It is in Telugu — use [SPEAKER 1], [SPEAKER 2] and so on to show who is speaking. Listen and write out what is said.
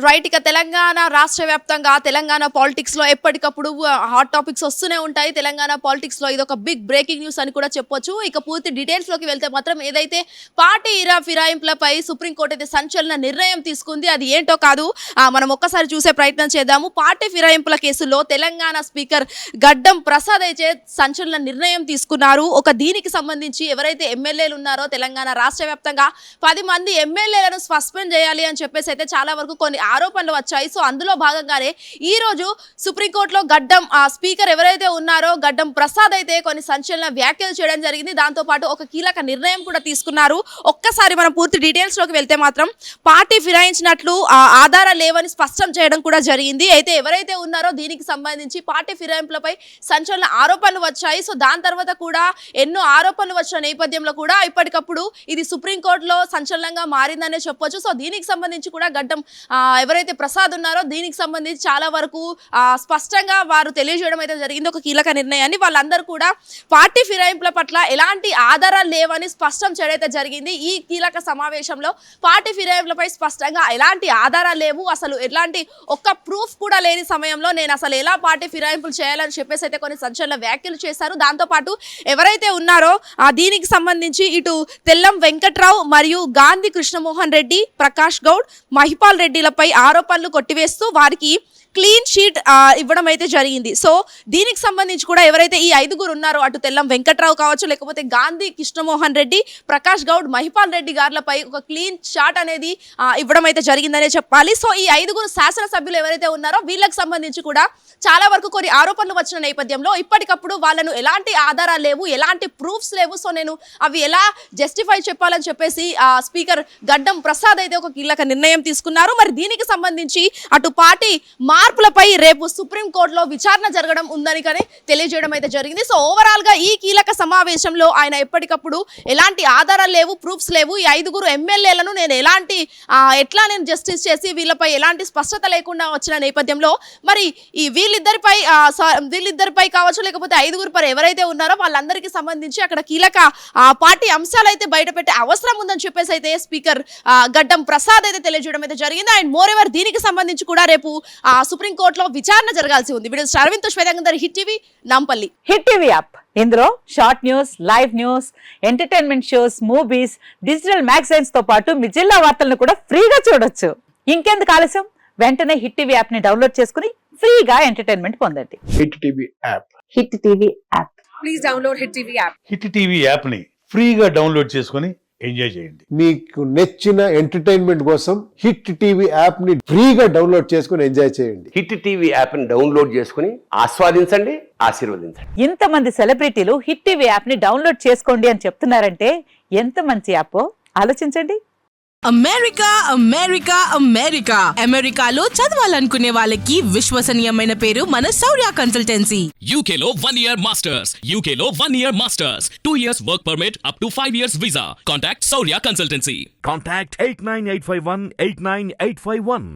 [SPEAKER 1] రైట్. ఇక తెలంగాణ రాష్ట్ర వ్యాప్తంగా తెలంగాణ పాలిటిక్స్ లో ఎప్పటికప్పుడు హాట్ టాపిక్స్ వస్తూనే ఉంటాయి. తెలంగాణ పాలిటిక్స్ లో ఇది ఒక బిగ్ బ్రేకింగ్ న్యూస్ అని కూడా చెప్పొచ్చు. ఇక పూర్తి డీటెయిల్స్ లోకి వెళ్తే మాత్రం ఏదైతే పార్టీ ఫిరాయింపులపై సుప్రీంకోర్టు అయితే సంచలన నిర్ణయం తీసుకుంది. అది ఏంటో కాదు, మనం ఒక్కసారి చూసే ప్రయత్నం చేద్దాము. పార్టీ ఫిరాయింపుల కేసులో తెలంగాణ స్పీకర్ గడ్డం ప్రసాద్ అయితే సంచలన నిర్ణయం తీసుకున్నారు. దీనికి సంబంధించి ఎవరైతే ఎమ్మెల్యేలు ఉన్నారో తెలంగాణ రాష్ట్ర వ్యాప్తంగా 10 మంది ఎమ్మెల్యేలను సస్పెండ్ చేయాలి అని చెప్పేసి అయితే చాలా వరకు కొన్ని ఆరోపణలు వచ్చాయి. సో అందులో భాగంగానే ఈ రోజు సుప్రీంకోర్టులో గడ్డం స్పీకర్ ఎవరైతే ఉన్నారో గడ్డం ప్రసాద్ అయితే కొన్ని సంచలన వ్యాఖ్యలు చేయడం జరిగింది. దాంతో పాటు ఒక కీలక నిర్ణయం కూడా తీసుకున్నారు. ఒక్కసారి మనం పూర్తి డీటెయిల్స్ లోకి వెళ్తే మాత్రం పార్టీ ఫిరాయించినట్లు ఆధారాలు లేవని స్పష్టం చేయడం కూడా జరిగింది. అయితే ఎవరైతే ఉన్నారో దీనికి సంబంధించి పార్టీ ఫిరాయింపులపై సంచలన ఆరోపణలు వచ్చాయి. సో దాని తర్వాత కూడా ఎన్నో ఆరోపణలు వచ్చిన నేపథ్యంలో కూడా ఇప్పటికప్పుడు ఇది సుప్రీంకోర్టులో సంచలనంగా మారిందనే చెప్పొచ్చు. సో దీనికి సంబంధించి కూడా గడ్డం ఎవరైతే ప్రసాద్ ఉన్నారో దీనికి సంబంధించి చాలా వరకు స్పష్టంగా వారు తెలియజేయడం అయితే జరిగింది. ఒక కీలక నిర్ణయాన్ని వాళ్ళందరూ కూడా పార్టీ ఫిరాయింపుల పట్ల ఎలాంటి ఆధారాలు లేవని స్పష్టం చేయడం జరిగింది. ఈ కీలక సమావేశంలో పార్టీ ఫిరాయింపులపై స్పష్టంగా ఎలాంటి ఆధారాలు లేవు, అసలు ఎలాంటి ఒక్క ప్రూఫ్ కూడా లేని సమయంలో నేను అసలు ఎలా పార్టీ ఫిరాయింపులు చేయాలని చెప్పేసి అయితే కొన్ని సంచలన వ్యాఖ్యలు చేశారు. దాంతోపాటు ఎవరైతే ఉన్నారో దీనికి సంబంధించి ఇటు తెల్లం వెంకట్రావు మరియు గాంధీ కృష్ణమోహన్ రెడ్డి, ప్రకాష్ గౌడ్, మహిపాల్ రెడ్డిలపై ఆరోపణలు కొట్టివేస్తూ వారికి క్లీన్ షీట్ ఇవ్వడం అయితే జరిగింది. సో దీనికి సంబంధించి కూడా ఎవరైతే ఈ 5గురు ఉన్నారో అటు తెల్లం వెంకట్రావు కావచ్చు, లేకపోతే గాంధీ కృష్ణమోహన్ రెడ్డి, ప్రకాష్ గౌడ్, మహిపాల్ రెడ్డి గారులపై ఒక క్లీన్ షాట్ అనేది ఇవ్వడం అయితే జరిగిందనే చెప్పాలి. సో ఈ 5గురు శాసనసభ్యులు ఎవరైతే ఉన్నారో వీళ్ళకి సంబంధించి కూడా చాలా వరకు కొన్ని ఆరోపణలు వచ్చిన నేపథ్యంలో ఇప్పటికప్పుడు వాళ్ళను ఎలాంటి ఆధారాలు లేవు, ఎలాంటి ప్రూఫ్స్ లేవు. సో నేను అవి ఎలా జస్టిఫై చెప్పాలని చెప్పేసి స్పీకర్ గడ్డం ప్రసాద్ అయితే ఒక కీలక నిర్ణయం తీసుకున్నారు. మరి దీనికి సంబంధించి అటు పార్టీ మార్పులపై రేపు సుప్రీంకోర్టులో విచారణ జరగడం ఉందని కానీ తెలియజేయడం అయితే జరిగింది. సో ఓవరాల్ గా ఈ కీలక సమావేశంలో ఆయన ఎప్పటికప్పుడు ఎలాంటి ఆధారాలు లేవు, ప్రూఫ్స్ లేవు, ఈ 5గురు ఎమ్మెల్యేలను నేను ఎట్లా నేను జస్టిస్ చేసి వీళ్ళపై ఎలాంటి స్పష్టత లేకుండా వచ్చిన నేపథ్యంలో మరి ఈ వీళ్ళిద్దరిపై కావచ్చు, లేకపోతే 5గురు పై ఎవరైతే ఉన్నారో వాళ్ళందరికీ సంబంధించి అక్కడ కీలక పార్టీ అంశాలు అయితే బయటపెట్టే అవసరం ఉందని చెప్పేసి అయితే స్పీకర్ గడ్డం ప్రసాద్ అయితే తెలియజేయడం అయితే జరిగింది. అండ్ మోర్ ఎవర్ దీనికి సంబంధించి కూడా రేపు సుప్రీంకోర్టులో విచారణ జరగాల్సి ఉంది. Video Aravind Shwetangar, Hit TV, Nampally.
[SPEAKER 2] Hit TV app ఇందులో short news, live news, entertainment shows, movies, digital magazines తో పాటు మీ జిల్లా వార్తలను కూడా ఫ్రీగా చూడొచ్చు. ఇంకెందుకు ఆలస్యం, వెంటనే హిట్ టీవీ యాప్ ని డౌన్లోడ్ చేసుకుని ఫ్రీగా ఎంటర్టైన్మెంట్ పొందండి.
[SPEAKER 3] Hit TV app.
[SPEAKER 2] Hit TV app.
[SPEAKER 4] Please download hit TV app.
[SPEAKER 5] Hit TV app ని ఫ్రీగా డౌన్లోడ్ చేసుకుని ఎంజాయ్ చేయండి.
[SPEAKER 3] మీకు నచ్చిన ఎంటర్టైన్మెంట్ కోసం హిట్ టీవీ యాప్ ని ఫ్రీగా డౌన్లోడ్ చేసుకుని ఎంజాయ్ చేయండి.
[SPEAKER 6] హిట్ టీవీ యాప్ ని డౌన్లోడ్ చేసుకుని ఆస్వాదించండి, ఆశీర్వదించండి.
[SPEAKER 2] ఇంతమంది సెలబ్రిటీలు హిట్ టీవీ యాప్ ని డౌన్లోడ్ చేసుకోండి అని చెప్తున్నారంటే ఎంత మంచి యాప్ ఆలోచించండి.
[SPEAKER 7] అమెరికా అమెరికా అమెరికా అమెరికాలో చదవాలనుకునే వాళ్ళకి విశ్వసనీయమైన పేరు మన శౌర్య కన్సల్టెన్సీ.
[SPEAKER 8] UK లో 1 year masters, UK లో 1 year masters, 2 years work permit up to 5 years visa. Contact Saurya Consultancy.
[SPEAKER 9] Contact 89851 89851.